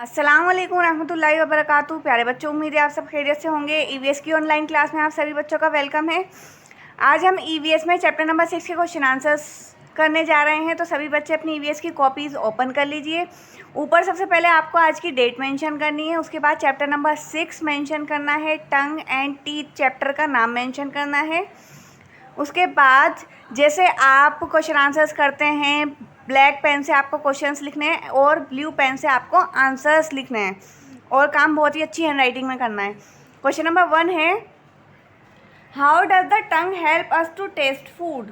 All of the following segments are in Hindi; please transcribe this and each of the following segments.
अस्सलाम वालेकुम रहमतुल्लाहि व बरकातहू। प्यारे बच्चों, उम्मीद है आप सब खैरियत से होंगे। ईवीएस की ऑनलाइन क्लास में आप सभी बच्चों का वेलकम है। आज हम ईवीएस में चैप्टर नंबर 6 के क्वेश्चन आंसर्स करने जा रहे हैं। तो सभी बच्चे अपनी ईवीएस की कॉपीज़ ओपन कर लीजिए। ऊपर सबसे पहले आपको आज की डेट मेंशन करनी है, उसके बाद चैप्टर नंबर 6 मेंशन करना है, टंग एंड टीथ चैप्टर का नाम मेंशन करना है। उसके बाद जैसे आप क्वेश्चन आंसर्स करते हैं, ब्लैक पेन से आपको क्वेश्चंस लिखने हैं और ब्लू पेन से आपको आंसर्स लिखने हैं और काम बहुत ही अच्छी हैंडराइटिंग में करना है। क्वेश्चन नंबर 1 है, how does the tongue help us to taste food,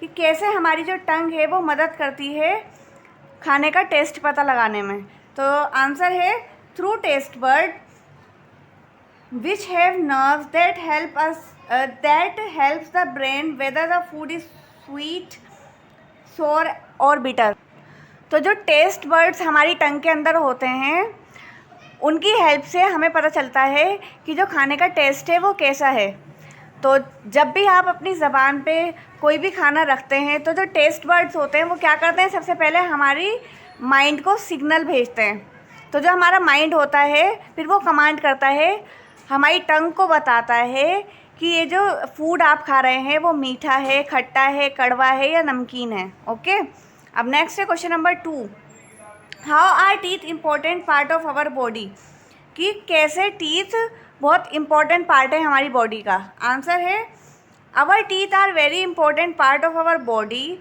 कि कैसे हमारी जो टंग है वो मदद करती है खाने का टेस्ट पता लगाने में। तो आंसर है through taste bud which have nerves that helps the brain whether the food is sweet, sour और bitter। तो जो टेस्ट बर्ड्स हमारी टंग के अंदर होते हैं उनकी हेल्प से हमें पता चलता है कि जो खाने का टेस्ट है वो कैसा है। तो जब भी आप अपनी ज़बान पे कोई भी खाना रखते हैं तो जो टेस्ट बर्ड्स होते हैं वो क्या करते हैं, सबसे पहले हमारी माइंड को सिग्नल भेजते हैं। तो जो हमारा माइंड होता है फिर वो कमांड करता है, हमारी टंग को बताता है कि ये जो फूड आप खा रहे हैं वो मीठा है, खट्टा है, कड़वा है या नमकीन है। ओके, अब नेक्स्ट है question number 2, how are teeth important part of our body, कि कैसे टीथ बहुत इम्पोर्टेंट पार्ट है हमारी बॉडी का। आंसर है our teeth are very important part of our body,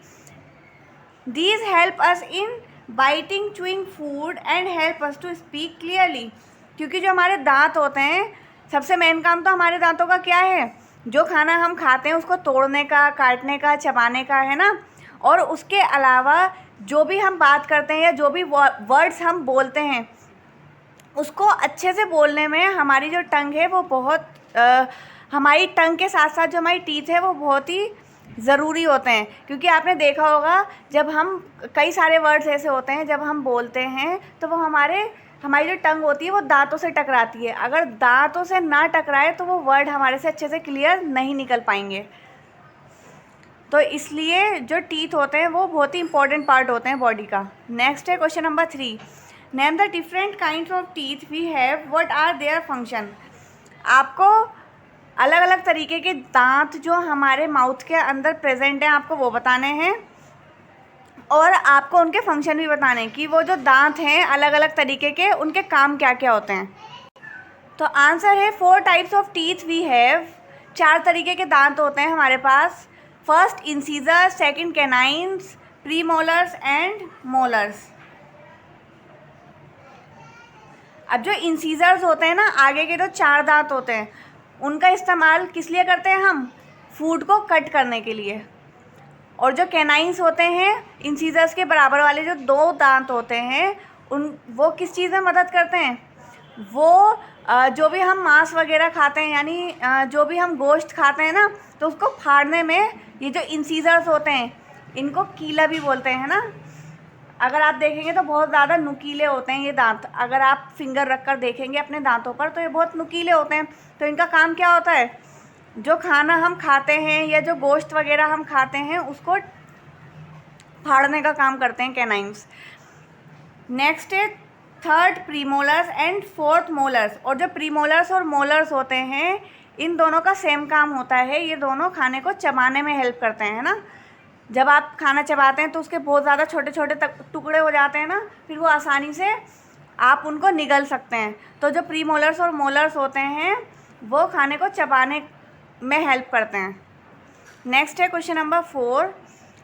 these help us in biting, chewing food and help us to speak clearly. क्योंकि जो हमारे दांत होते हैं, सबसे मेन काम तो हमारे दांतों का क्या है, जो खाना हम खाते हैं उसको तोड़ने का, काटने का, चबाने का, है ना। और उसके अलावा जो भी हम बात करते हैं या जो भी वर्ड्स हम बोलते हैं उसको अच्छे से बोलने में हमारी जो टंग है वो बहुत हमारी टंग के साथ साथ जो हमारी टीथ है वो बहुत ही ज़रूरी होते हैं। क्योंकि आपने देखा होगा जब हम कई सारे वर्ड्स ऐसे होते हैं जब हम बोलते हैं तो वो हमारी जो टंग होती है वो दांतों से टकराती है। अगर दांतों से ना टकराए तो वो वर्ड हमारे से अच्छे से क्लियर नहीं निकल पाएंगे। तो इसलिए जो टीथ होते हैं वो बहुत ही इंपॉर्टेंट पार्ट होते हैं बॉडी का। नेक्स्ट है question number 3, name the different kinds of teeth we have, what are their function. आपको अलग अलग तरीके के दांत जो हमारे माउथ के अंदर प्रेजेंट हैं आपको वो बताने हैं और आपको उनके फंक्शन भी बताने हैं कि वो जो दांत हैं अलग अलग तरीके के उनके काम क्या क्या होते हैं। तो आंसर है 4 types of teeth we have, 4 तरीके के दांत होते हैं हमारे पास। First incisor, second canines, premolars and molars. अब जो इंसीजर्स होते हैं ना, आगे के जो 4 दांत होते हैं उनका इस्तेमाल किस लिए करते हैं हम, फूड को कट करने के लिए। और जो कैनाइन्स होते हैं, इंसीजर्स के बराबर वाले जो 2 दांत होते हैं वो किस चीज़ में मदद करते हैं, वो जो भी हम मांस वगैरह खाते हैं यानी जो भी हम गोश्त खाते हैं ना तो उसको फाड़ने में ये जो इंसीजर्स होते हैं इनको कीला भी बोलते हैं ना। अगर आप देखेंगे तो बहुत ज़्यादा नुकीले होते हैं ये दांत। अगर आप फिंगर रख कर देखेंगे अपने दांतों पर तो ये बहुत नुकीले होते हैं। तो इनका काम क्या होता है, जो खाना हम खाते हैं या जो गोश्त वगैरह हम खाते हैं उसको फाड़ने का काम करते हैं कैनाइन्स। नेक्स्ट है third premolars and fourth molars. और जो प्रीमोलर्स और मोलर्स होते हैं इन दोनों का सेम काम होता है, ये दोनों खाने को चबाने में हेल्प करते हैं ना। जब आप खाना चबाते हैं तो उसके बहुत ज़्यादा छोटे छोटे टुकड़े हो जाते हैं ना, फिर वो आसानी से आप उनको निगल सकते हैं। तो जो प्री मोलर्स और मोलर्स होते हैं वो खाने को चबाने में हेल्प करते हैं। नेक्स्ट है question number 4,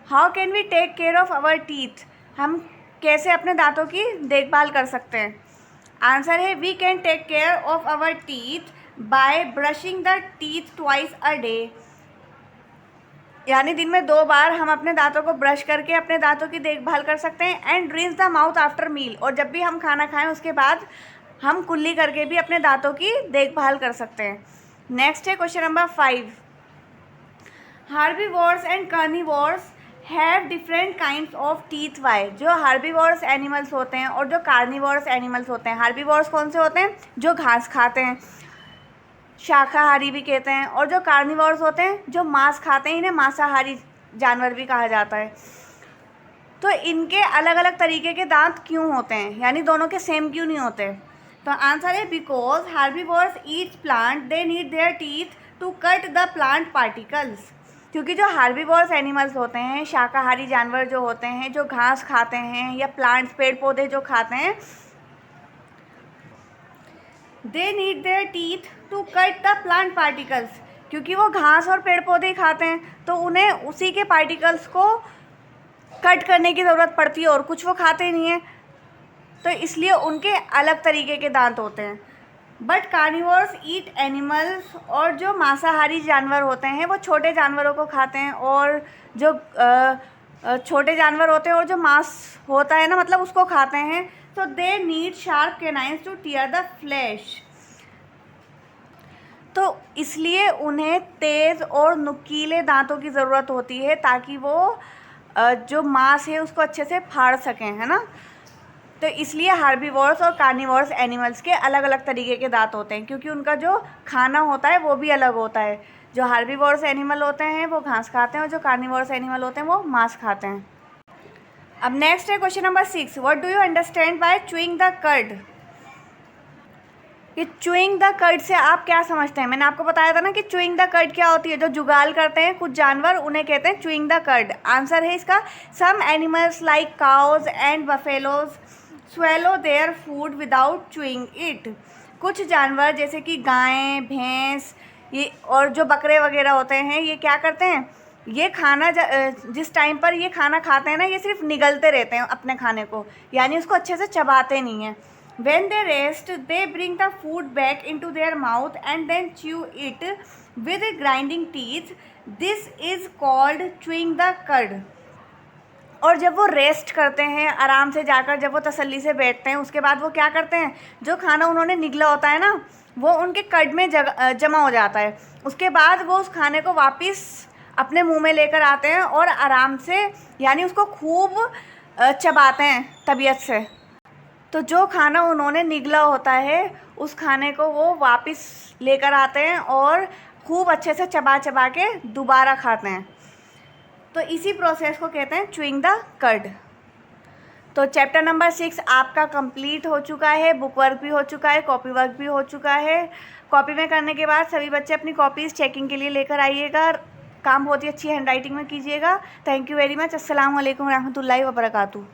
how can we take care of our teeth, हम कैसे अपने दांतों की देखभाल कर सकते हैं। आंसर है we can take care of our teeth by brushing the teeth twice a day, यानी दिन में 2 बार हम अपने दांतों को ब्रश करके अपने दांतों की देखभाल कर सकते हैं। And rinse the mouth after meal, और जब भी हम खाना खाएं उसके बाद हम कुल्ली करके भी अपने दांतों की देखभाल कर सकते हैं। नेक्स्ट है question number 5, herbivores and carnivores have different kinds of teeth why. जो हार्बीवोर्स एनिमल्स होते हैं और जो कार्निवोर्स एनिमल्स होते हैं, हार्बीवोर्स कौन से होते हैं, जो घास खाते हैं, शाकाहारी भी कहते हैं। और जो कार्निवोर्स होते हैं जो मांस खाते हैं, इन्हें मांसाहारी जानवर भी कहा जाता है। तो इनके अलग अलग तरीके के दांत क्यों होते हैं, यानी दोनों के सेम क्यों नहीं होते? तो आंसर है because herbivores eat plant they need their teeth to cut the plant particles. क्योंकि जो हार्बीवोर्स एनिमल्स होते हैं, शाकाहारी जानवर जो होते हैं, जो घास खाते हैं या प्लांट्स पेड़ पौधे जो खाते हैं, they need their teeth to cut the plant particles. क्योंकि वो घास और पेड़ पौधे ही खाते हैं तो उन्हें उसी के पार्टिकल्स को कट करने की ज़रूरत पड़ती है, और कुछ वो खाते ही नहीं हैं, तो इसलिए उनके अलग तरीके के दांत होते हैं। बट कार्निवोर्स ईट एनिमल्स, और जो मांसाहारी जानवर होते हैं वो छोटे जानवरों को खाते हैं, और जो छोटे जानवर होते हैं और जो मांस होता है ना, मतलब उसको खाते हैं। तो they need sharp canines to tear the flesh. तो इसलिए उन्हें तेज़ और नुकीले दांतों की ज़रूरत होती है ताकि वो जो मांस है उसको अच्छे से फाड़ सकें, है ना। तो इसलिए हार्बीवोर्स और कार्निवोर्स एनिमल्स के अलग अलग तरीके के दांत होते हैं, क्योंकि उनका जो खाना होता है वो भी अलग होता है। जो हार्बीवोर्स एनिमल होते हैं वो घास खाते हैं, और जो कार्निवोर्स एनिमल होते हैं वो मांस खाते हैं। अब नेक्स्ट है question number 6, what do you understand by chewing the curd? कि च्यूइंग द कर्ड से आप क्या समझते हैं? मैंने आपको बताया था ना कि च्यूइंग द कर्ड क्या होती है। जो जुगाल करते हैं कुछ जानवर, उन्हें कहते हैं च्यूइंग द कर्ड। आंसर है इसका, some animals like cows and buffaloes swallow their food without chewing it. कुछ जानवर जैसे कि गायें, भैंस, ये और जो बकरे वगैरह होते हैं, ये क्या करते हैं, ये खाना जिस टाइम पर ये खाना खाते हैं ना, ये सिर्फ निगलते रहते हैं अपने खाने को, यानी उसको अच्छे से चबाते नहीं हैं। When they rest, they bring the food back into their mouth and then chew it with grinding teeth. This is called chewing the cud. और जब वो रेस्ट करते हैं आराम से जाकर, जब वो तसल्ली से बैठते हैं, उसके बाद वो क्या करते हैं, जो खाना उन्होंने निगला होता है ना, वो उनके कड में जमा हो जाता है। उसके बाद वो उस खाने को वापस अपने मुंह में लेकर आते हैं और आराम से, यानी उसको खूब चबाते हैं तबीयत से। तो जो खाना उन्होंने निगला होता है उस खाने को वो वापस लेकर आते हैं और खूब अच्छे से चबा चबा के दोबारा खाते हैं। तो इसी प्रोसेस को कहते हैं च्यूइंग द कर्ड। तो चैप्टर नंबर 6 आपका कंप्लीट हो चुका है। बुक वर्क भी हो चुका है, कॉपी वर्क भी हो चुका है। कॉपी में करने के बाद सभी बच्चे अपनी कॉपीज़ चेकिंग के लिए लेकर आइएगा। काम बहुत ही अच्छी हैंड राइटिंग में कीजिएगा। Thank you very much. अस्सलाम वालेकुम रहमतुल्लाहि व बरकातुहू।